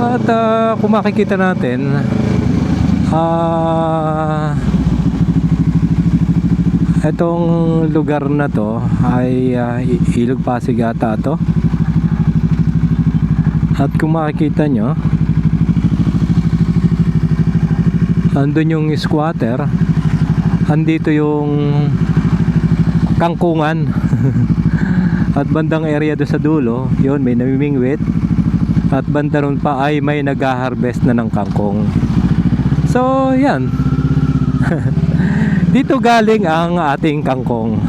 At kung makikita natin, itong lugar na to ay Ilog Pasig ata to. At kung makikita nyo, andun yung squatter, andito yung kangkungan. At bandang area do sa dulo, yun may namimingwit. At banda ron pa ay may nag-harvest na ng kangkong. So yan. Dito galing ang ating kangkong.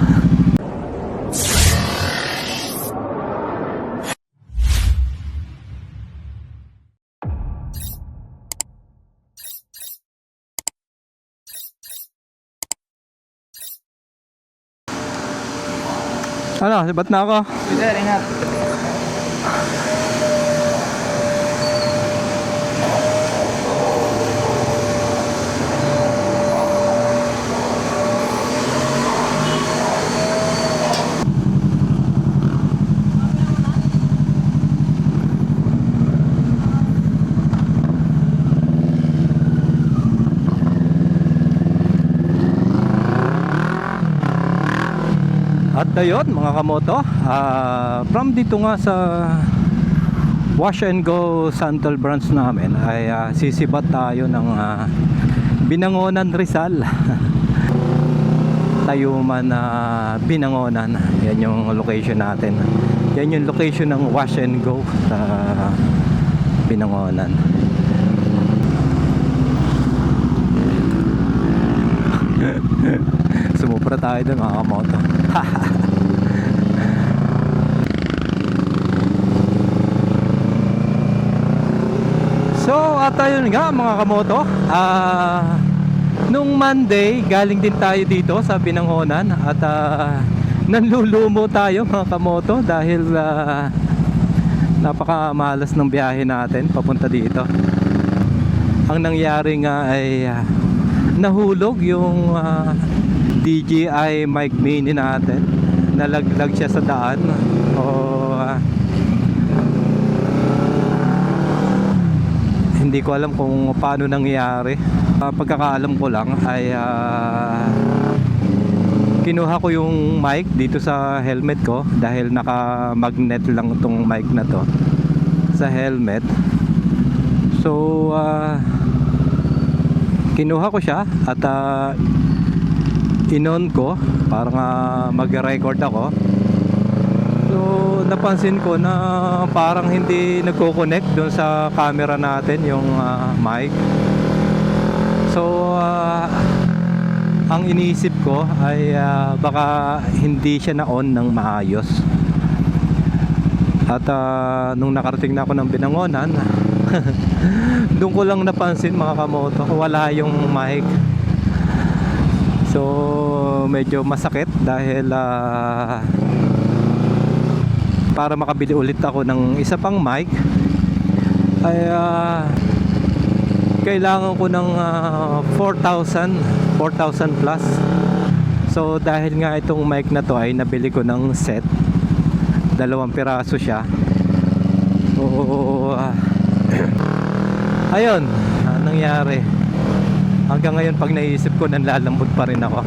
Ano, sibat na ako. Sir, ingat. At ayun mga kamoto, from dito nga sa Wash and Go Santol branch namin ay sisibat tayo ng Binangonan, Rizal. Tayuman Binangonan. Yan yung location natin. Yan yung location ng Wash and Go sa Binangonan. Sumupra tayo doon mga kamoto. So at ayun nga mga kamoto, nung Monday galing din tayo dito sa Binangonan. At nanlulumo tayo mga kamoto dahil napakamalas ng biyahe natin papunta dito. Ang nangyari nga ay nahulog yung DJI mic mini natin. Nalaglag siya sa daan. Hindi ko alam kung paano nangyari. Pagkakaalam ko lang ay kinuha ko yung mic dito sa helmet ko dahil naka-magnet lang tong mic na to sa helmet. So kinuha ko siya at inon ko para nga mag-record ako. So napansin ko na parang hindi nagko-connect doon sa camera natin yung mic. So ang iniisip ko ay baka hindi siya na-on ng maayos. At nung nakarating na ako ng Binangonan, doon ko lang napansin mga kamoto, wala yung mic. So medyo masakit dahil para makabili ulit ako ng isa pang mic ay kailangan ko ng 4,000 plus. So dahil nga itong mic na to ay nabili ko ng set, 2 piraso siya. Ayun, nangyari. Hanggang ngayon pag naisip ko, nanlalambot pa rin ako.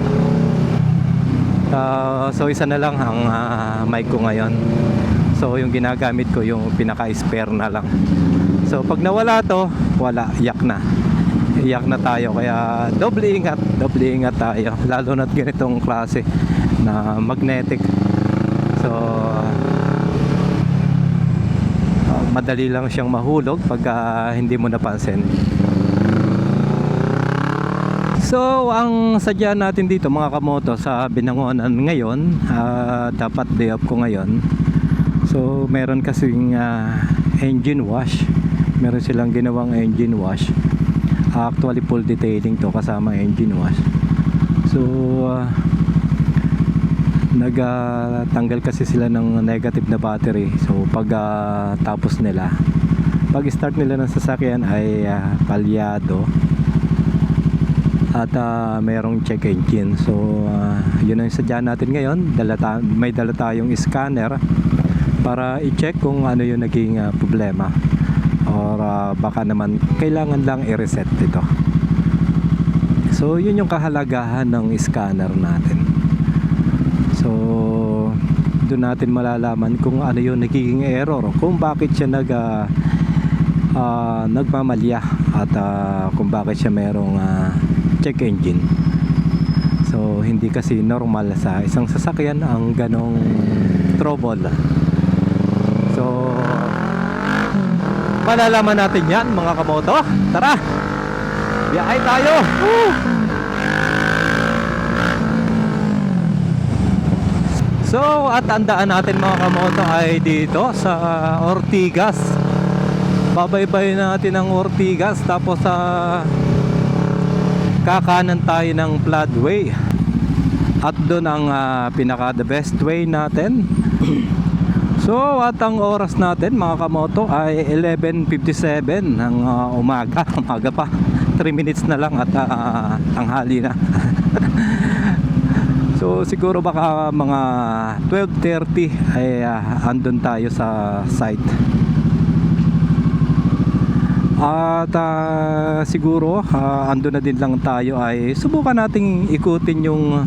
So isa na lang ang mic ko ngayon. So yung ginagamit ko yung pinaka-spare na lang. So pag nawala to, wala, iyak na. Iyak na tayo, kaya doble ingat tayo. Lalo na't ganitong klase na magnetic. So madali lang siyang mahulog pag hindi mo napansin. So ang sadya natin dito mga kamoto sa Binangonan ngayon, dapat day off ko ngayon. So meron kasing engine wash. Meron silang ginawang engine wash. Actually full detailing to kasama engine wash. So nagtanggal kasi sila ng negative na battery. So pag tapos nila, pag start nila ng sasakyan ay palyado at mayroong check engine. So yun ang sadya natin ngayon. May dala tayong scanner para i-check kung ano yung naging problema or baka naman kailangan lang i-reset ito. So yun yung kahalagahan ng scanner natin. So doon natin malalaman kung ano yung nagiging error, kung bakit siya nagmamalya, at kung bakit siya merong check engine. So hindi kasi normal sa isang sasakyan ang ganong trouble. So malalaman natin yan mga kamoto. Tara, biyahe tayo. Woo! So at ang daan natin mga kamoto ay dito sa Ortigas. Babaybay natin ang Ortigas, tapos kakanan tayo ng Floodway. At doon ang pinaka the best way natin. So at ang oras natin mga kamoto ay 11:57 ng umaga. Umaga pa, 3 minutes na lang at tanghali na. So siguro baka mga 12:30 ay andun tayo sa site. At siguro andun na din lang tayo, ay subukan nating ikutin yung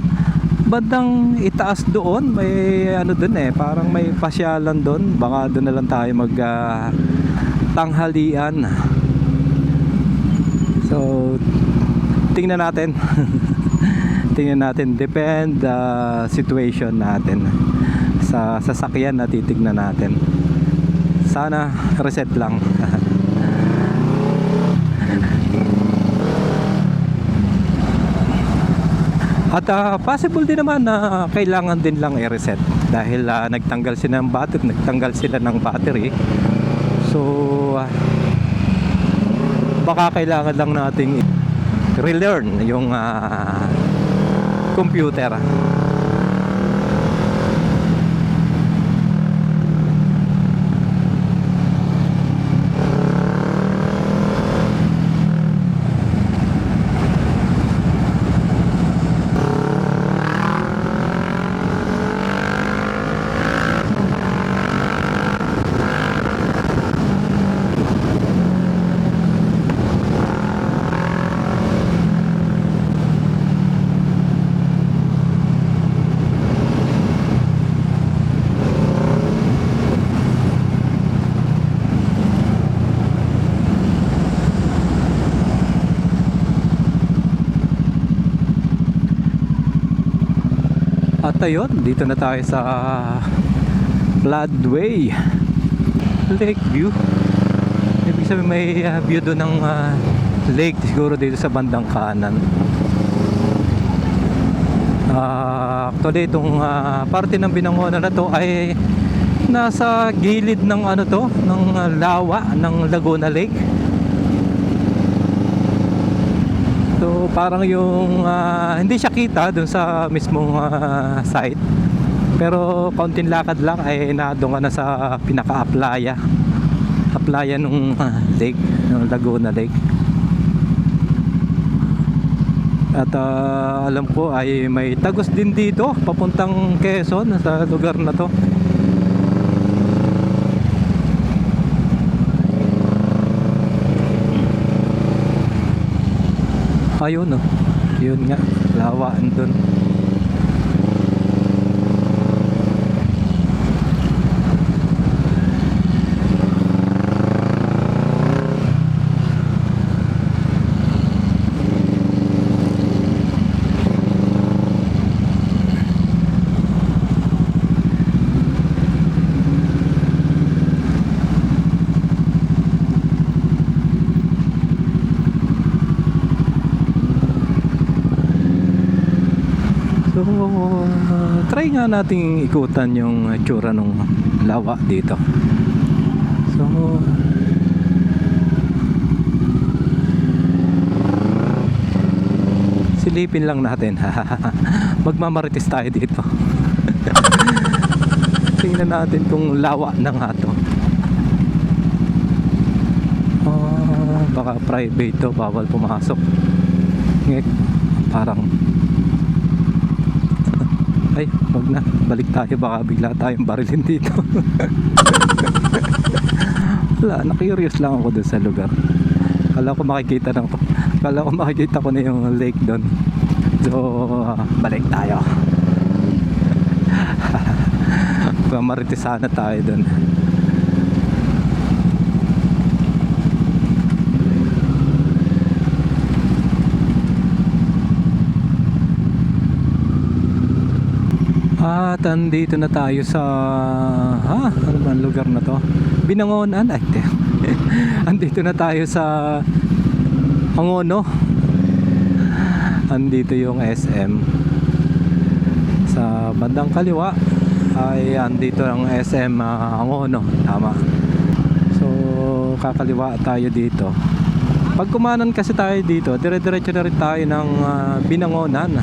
bandang itaas doon. May ano doon parang may pasyalan doon. Baka doon na lang tayo mag tanghalian. So tingnan natin. Tingnan natin, depend situation natin sa sasakyan na titignan natin. Sana reset lang. At possible din naman na kailangan din lang i-reset dahil nagtanggal sila ng battery. So baka kailangan lang nating relearn yung computer. At ayun, dito na tayo sa Floodway Lakeview. Ibig sabihin may view doon ng lake siguro dito sa bandang kanan. Actually itong parte ng Binangonan na to ay nasa gilid ng ng lawa ng Laguna Lake. So parang yung hindi siya kita dun sa mismong site, pero kaunting lakad lang ay nadoon ka na sa pinaka-aplaya nung lake, ng Laguna Lake. At alam ko ay may tagos din dito papuntang Quezon sa lugar na to. Ayun yun nga, lawaan dun. So try nga nating ikutan yung tsura ng lawa dito. So silipin lang natin. Magmamarites tayo dito. Tingnan natin kung lawa na nga to. Baka private to, bawal pumasok. Parang ay, wag na, balik tayo, baka bigla tayong barilin dito. Wala, na-curious lang ako dun sa lugar. Kala ko makikita ko na yung lake doon. So, balik tayo. Maritisana tayo doon. At andito na tayo sa ano ba ang lugar na to? Binangonan. Ay, andito na tayo sa Angono. Andito yung SM. Sa bandang kaliwa ay andito ang SM Angono. Tama. So kakaliwa tayo dito. Pag kumanan kasi tayo dito, dire-diretso na rin tayo ng Binangonan.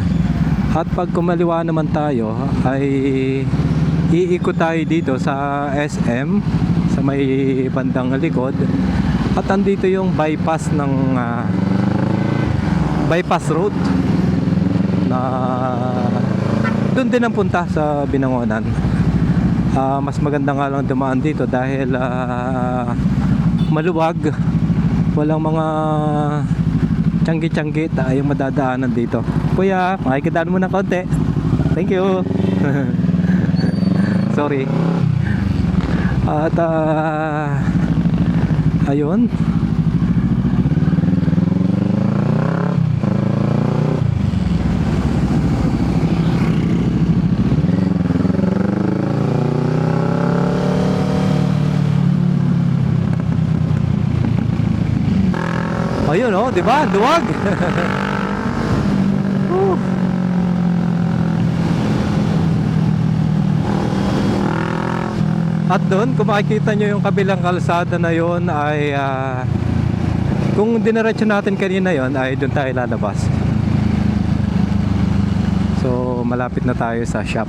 At pag kumaliwa naman tayo ay iikot tayo dito sa SM sa may bandang likod. At andito yung bypass ng bypass road na doon din ang punta sa Binangonan. Mas maganda nga lang dumaan dito dahil maluwag, walang mga tiyanggi-tiyanggi tayong madadaanan dito. Kuya, makikidaan mo na konti. Thank you. Sorry. At ayun. Ayun oh, di ba? Luwag. At doon, kung makikita nyo yung kabilang kalsada na yon ay kung diniretso natin kanina yon ay doon tayo lalabas. So malapit na tayo sa shop.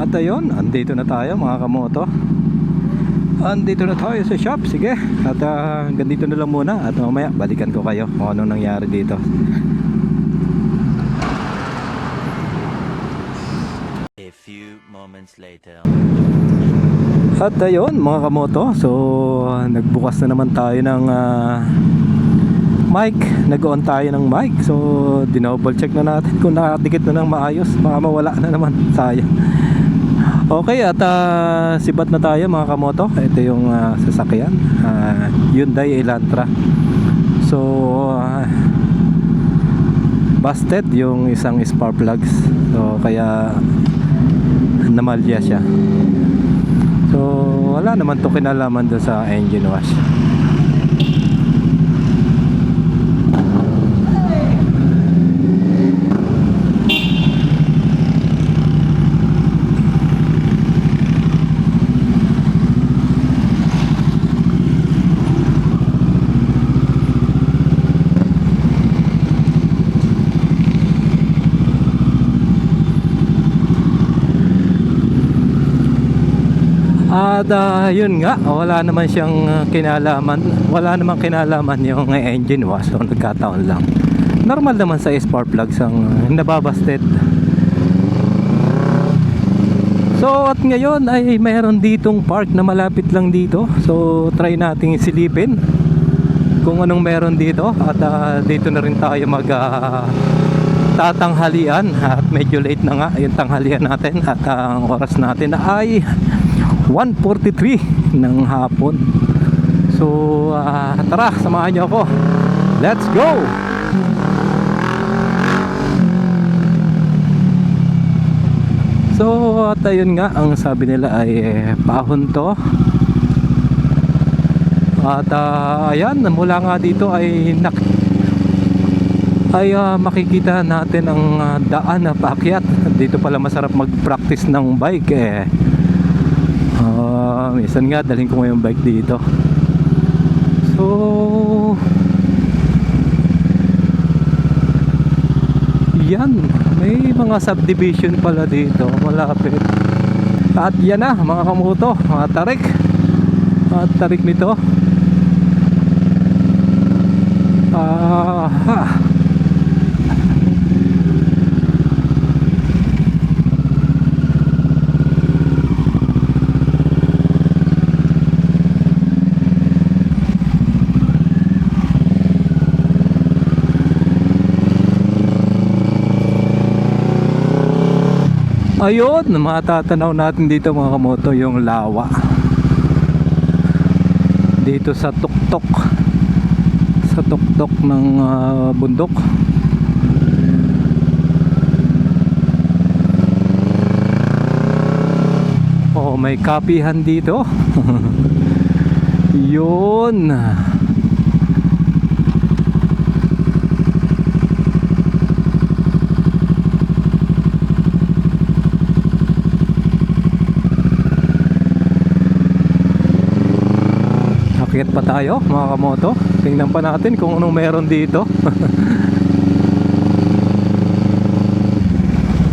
At ayun, andito na tayo mga kamoto. Andito na tayo sa shop. Sige, at hanggang dito na lang muna. At mamaya balikan ko kayo kung anong nangyari dito. A few moments later. At ayun mga kamoto, so nagbukas na naman tayo ng mic. Nag-on tayo ng mic. So dinouble check na natin kung nakadikit na ng maayos. Baka mawala na naman, sayang. Okay, at sibat na tayo mga kamoto. Ito yung sasakyan, Hyundai Elantra. So busted yung isang spark plugs. So kaya namalya siya. So wala naman to kinalaman doon sa engine wash. At yun nga, wala naman siyang kinalaman. Wala namang kinalaman yung engine wash. So nagkataon lang. Normal naman sa spark plugs ang nababasted. So at ngayon ay mayroon ditong park na malapit lang dito. So try nating silipin kung anong meron dito. At dito na rin tayo mag tatanghalian. At medyo late na nga yung tanghalian natin. At ang oras natin ay 1:43 ng hapon. So tara, samahan niyo ako. Let's go! So at ayun nga, ang sabi nila ay pahon to. At ayan, mula nga dito ay makikita natin ang daan na paakyat. Dito pala masarap mag-practice ng bike minsan nga dalhin ko yung bike dito. So yan, may mga subdivision pala dito malapit. At yan na mga kamoto, mga tarik nito. Ayun, matatanaw natin dito mga kamoto yung lawa dito sa tuktok ng bundok. Oh, may kapihan dito. Yun. Akyat pa tayo mga kamoto. Tingnan pa natin kung anong meron dito.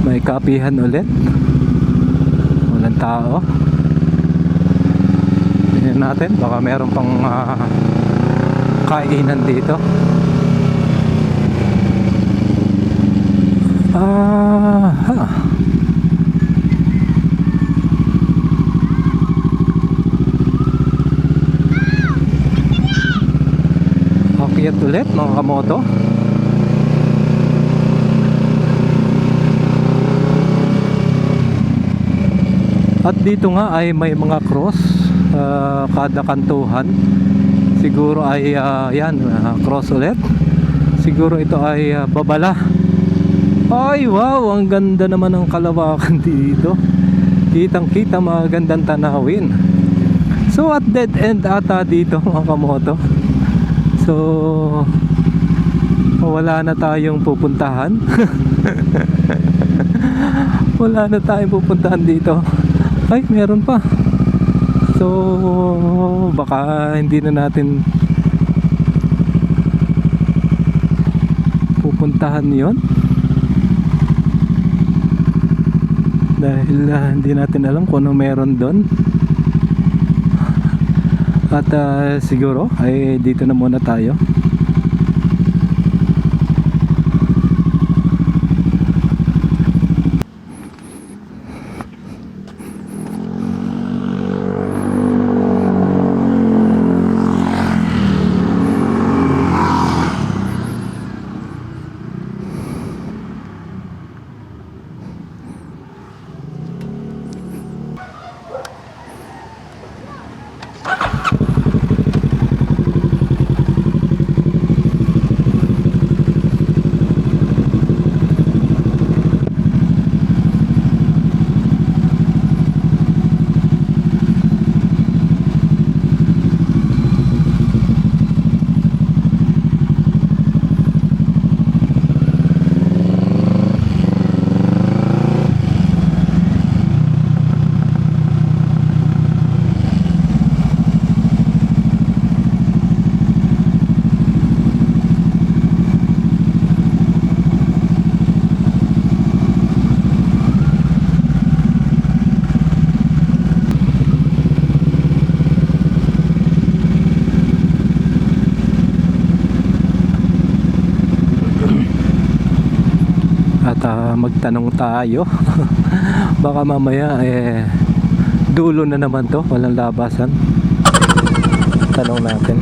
May kapihan ulit. Walang tao. Tingnan natin, baka meron pang kainan dito. Akyat ulit mga kamoto. At dito nga ay may mga cross kada kantuhan. Siguro ay cross ulit. Siguro ito ay babala. Ay wow, ang ganda naman ng kalawakan dito. Kitang kita magandang tanawin. So at dead end ata dito mga kamoto. So wala na tayong pupuntahan. Wala na tayong pupuntahan dito. Ay, meron pa. So baka hindi na natin pupuntahan yon dahil hindi natin alam kung ano meron doon. At siguro ay dito na muna tayo. At magtanong tayo. Baka mamaya dulo na naman to, walang labasan. Tanong natin.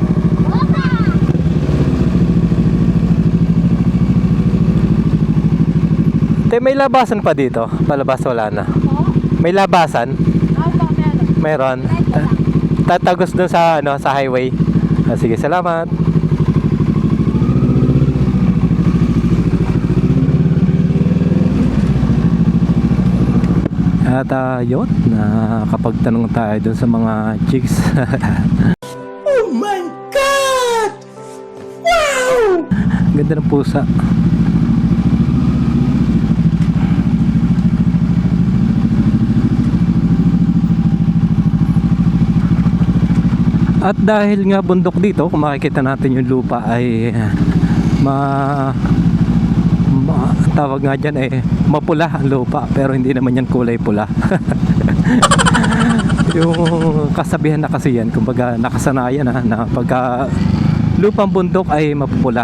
May labasan pa dito? Palabas wala na. May labasan? Meron. Tatagos doon sa sa highway. Sige, salamat. At yun, nakapagtanong tayo dun sa mga chicks. Oh my God! Wow! Ganda ng pusa. At dahil nga bundok dito, kung makikita natin yung lupa ay tawag nga dyan mapula ang lupa, pero hindi naman yan kulay pula. Yung kasabihan na kasi yan, kumbaga nakasanayan na pagka lupang bundok ay mapupula.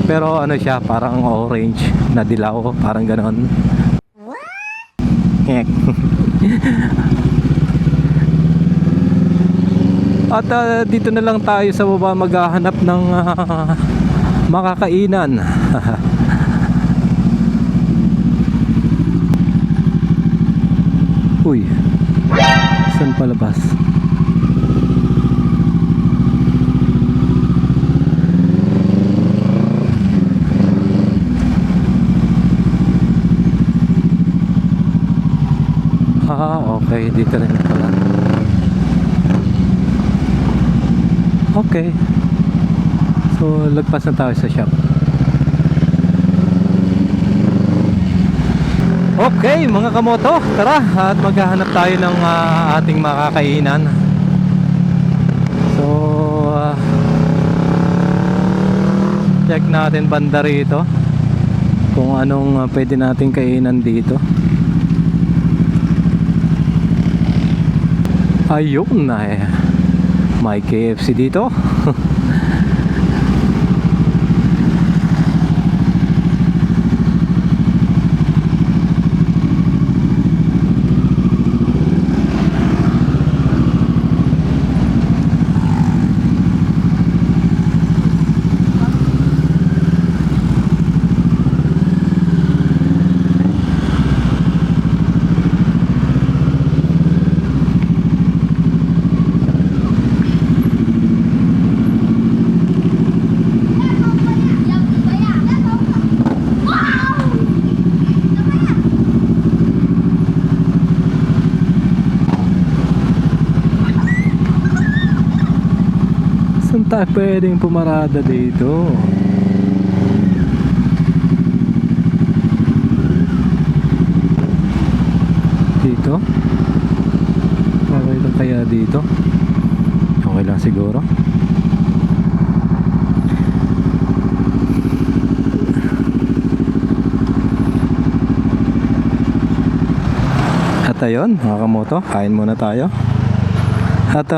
Pero ano siya, parang orange na dilaw, parang ganon. At dito na lang tayo sa baba maghahanap ng makakainan. Uy, saan palabas? Okay, dito rin pala. Okay. So, lagpas na tayo sa shop. Okay, mga kamoto, tara at maghahanap tayo ng ating makakainan. So, check natin banda rito kung anong pwede nating kainan dito. Ayun na may KFC dito. Saan tayo pwedeng pumarada dito? Dito? Okay lang kaya dito? Okay lang siguro. At ayun, mga kamoto, kain muna tayo. At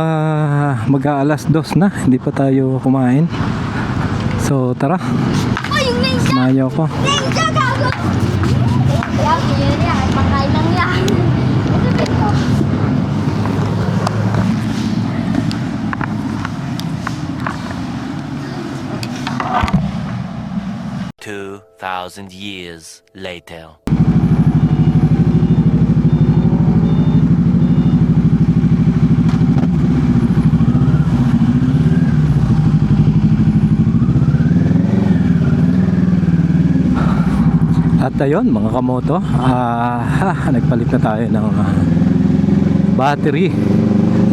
mag-aalas 2 na, hindi pa tayo kumain. So tara, samahan niyo ako. Ninja gago! Yan, pakain lang yan. Two 2,000 years later. At ayun mga kamoto, nagpalit na tayo ng battery.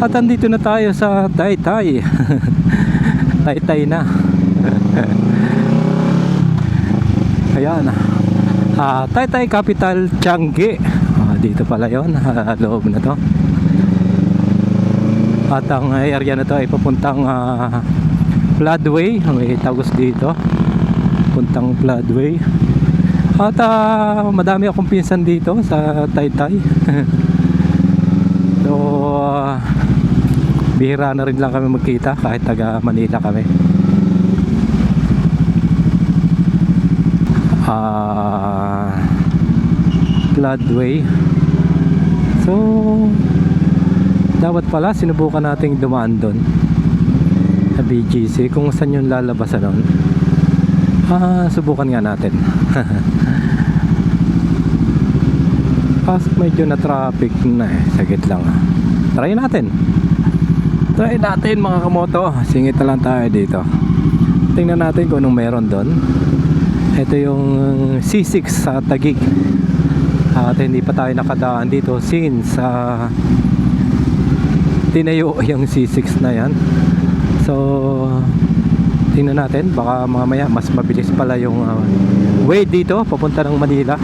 At andito na tayo sa Taytay. Taytay na. Ayan, Taytay Capital Changi. Dito pala yun, loob na to. At ang area na to ay papuntang Floodway. May tagos dito, puntang Floodway. At madami akong pinsan dito sa Taytay. So bihira na rin lang kami magkita kahit taga Manila kami. Floodway. So dapat pala sinubukan nating dumaan doon sa BGC kung saan yung lalabasan nun. Subukan nga natin. Pasok medyo na traffic na sagit lang. Try natin mga kamoto. Singit na lang tayo dito. Tingnan natin kung anong meron doon. Ito yung C6 sa Taguig. At hindi pa tayo nakadaan dito since tinayo yung C6 na yan. So tingnan natin, baka mamaya mas mabilis pala yung way dito papunta ng Manila.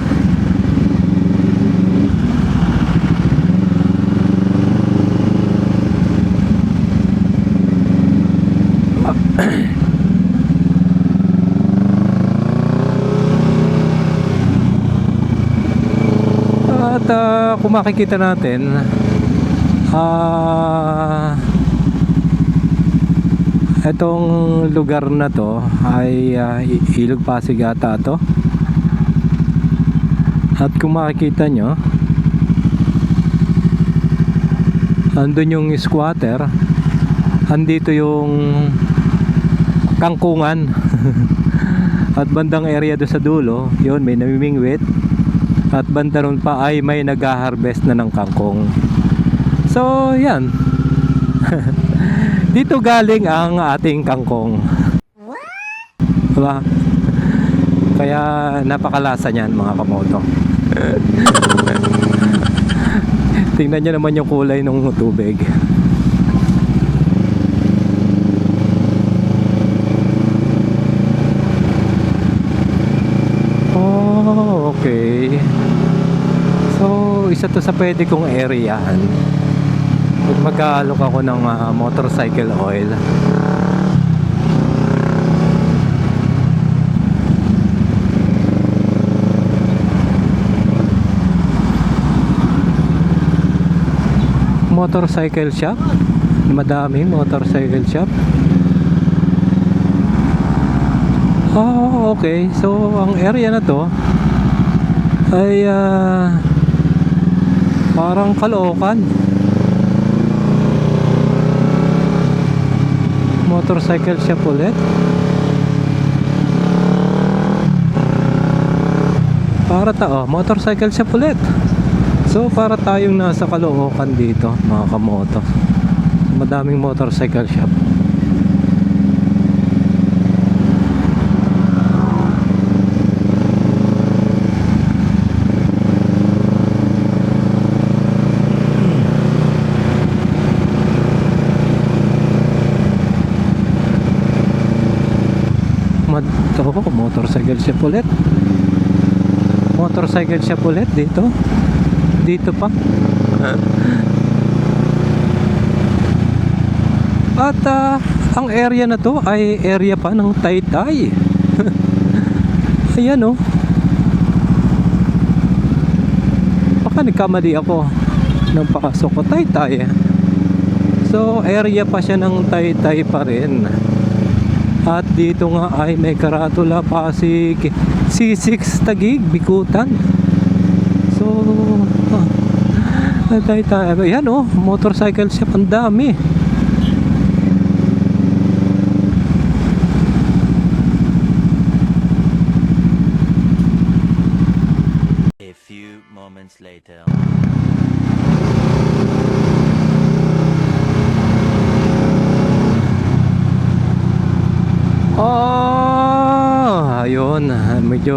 kung makikita natin, itong lugar na to ay Ilog Pasig ata to. At kung makikita nyo, andun yung squatter, andito yung kangkungan. At bandang area doon sa dulo, yun may namimingwit. At banda ron pa ay may nag-harvest na ng kangkong. So yan. Dito galing ang ating kangkong. Diba? Kaya napakalasa niyan mga kamoto. Tingnan nyo naman yung kulay ng tubig. Oh, okay. So, isa to sa pwede kong areahan. Mag-aalok ako ng motorcycle oil. Motorcycle shop, madaming motorcycle shop. Oh, okay. So ang area na to ay parang Caloocan. Motorcycle shop ulit. Motorcycle shop ulit. So para tayong nasa Caloocan dito mga kamoto. Madaming motorcycle shop. Motorcycle shop ulit. Motorcycle shop ulit dito. Dito pa. At ang area na to ay area pa ng Taytay. Ayan oh. Baka nagkamali ako nang pakasok ko Taytay. So area pa siya ng Taytay pa rin. At dito nga ay may Karatula, Pasig, C6 Taguig, Bikutan. So Taytay. Ayan oh, motorcycle shop, ang dami. A few moments later. Ayun, medyo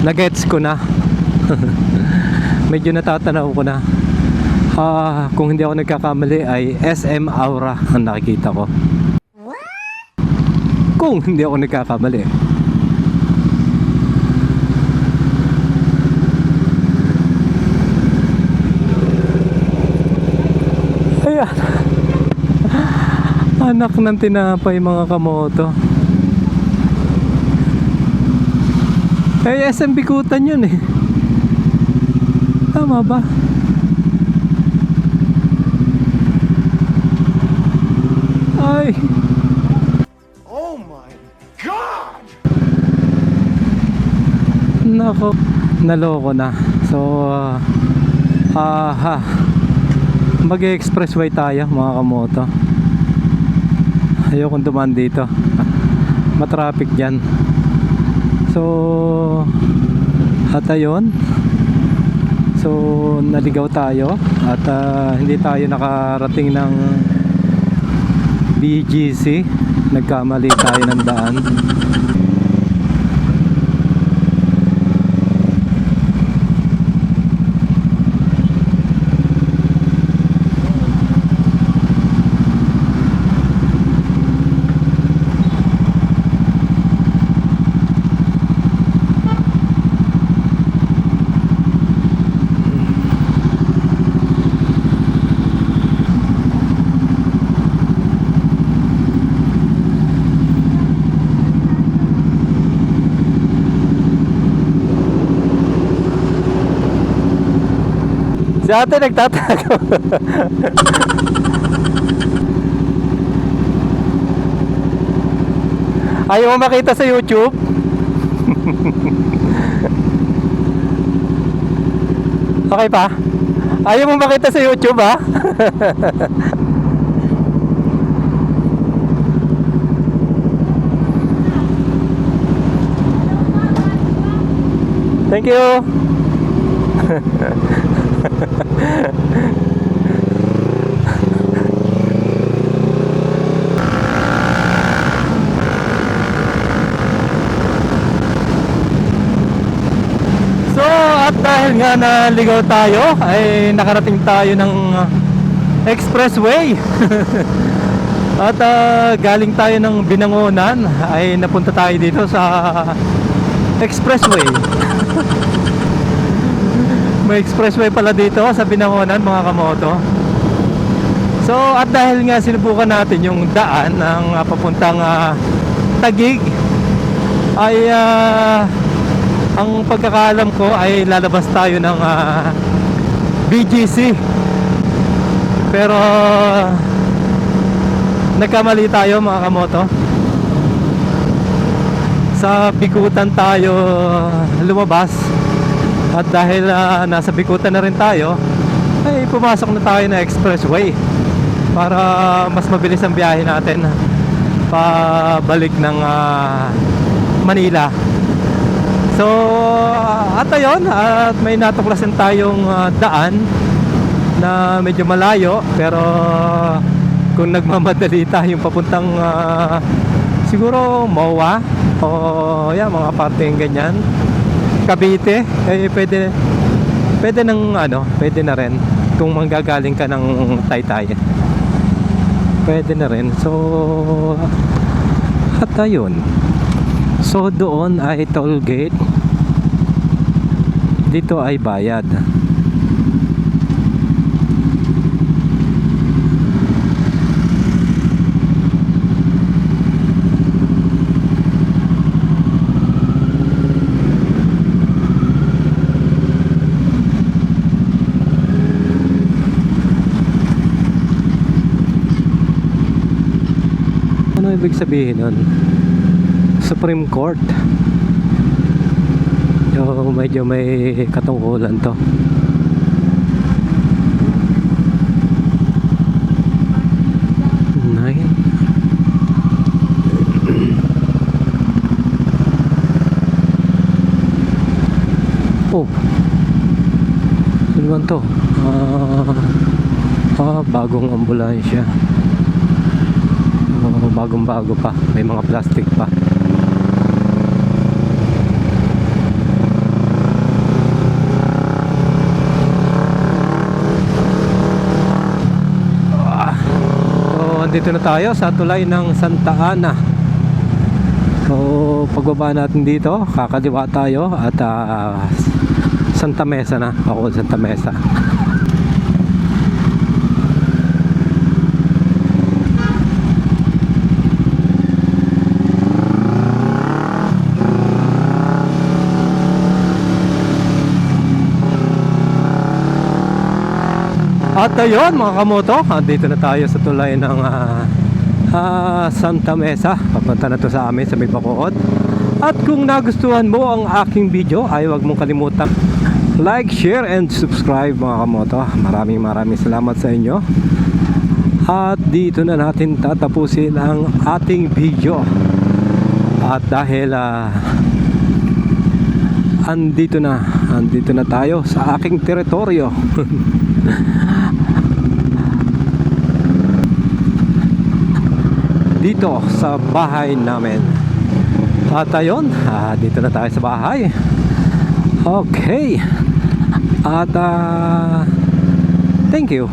nagets ko na. Medyo natatanaw ko na. Kung hindi ako nagkakamali ay SM Aura ang nakikita ko. Kung hindi ako nagkakamali. Ayan. Anak ng tinapay mga kamoto. SM Bikutan yun eh. Tama ba? Ay. Oh my God! Nako, naloko na. So, mag-expressway tayo mga kamoto. Ayokong dumaan dito. Matraffic dyan. So, at ayun. So, naligaw tayo. At hindi tayo nakarating ng BGC. Nagkamali tayo ng daan. Si ate nagtatago. Ayaw mo makita sa YouTube? Okay pa? Ayaw mo makita sa YouTube, ha? Thank you. So, at dahil nga naligaw tayo, ay nakarating tayo ng expressway. At galing tayo ng Binangonan, ay napunta tayo dito sa expressway. May expressway pala dito sa Binangonan, mga kamoto. So, at dahil nga sinubukan natin yung daan ng papuntang Taguig, ay ang pagkakaalam ko ay lalabas tayo ng BGC. Pero nagkamali tayo, mga kamoto. Sa Bikutan tayo lumabas. At dahil nasa Bikutan na rin tayo, ay pumasok na tayo na expressway para mas mabilis ang biyahe natin pabalik ng Manila. So, at ayun, at may natuklasan tayong daan na medyo malayo, pero kung nagmamadali tayong papuntang siguro MOA o yan, mga parteng ganyan, Cavite, eh pwede na rin kung manggagaling ka ng Taytay. Pwede na rin. So, at ayun. So doon ay toll gate. Dito ay bayad. Ano ibig sabihin nun? Supreme Court. So, medyo may katungkulan to. Nine. Oh. Ano man to? Bagong ambulansya. Bagong bago pa. May mga plastic pa. Dito na tayo sa tulay ng Santa Ana. So pagbaba natin dito, kakaliwa tayo at Santa Mesa na. Ako Santa Mesa. At ayun, mga kamoto, dito na tayo sa tulay ng Santa Mesa. Papunta na to sa amin sa may Bacood. At kung nagustuhan mo ang aking video, ay huwag mong kalimutan like, share, and subscribe, mga kamoto. Maraming salamat sa inyo. At dito na natin tatapusin ang ating video. At dahil andito na tayo sa aking teritoryo. Dito sa bahay namin. At ayun, dito na tayo sa bahay. Okay. At thank you.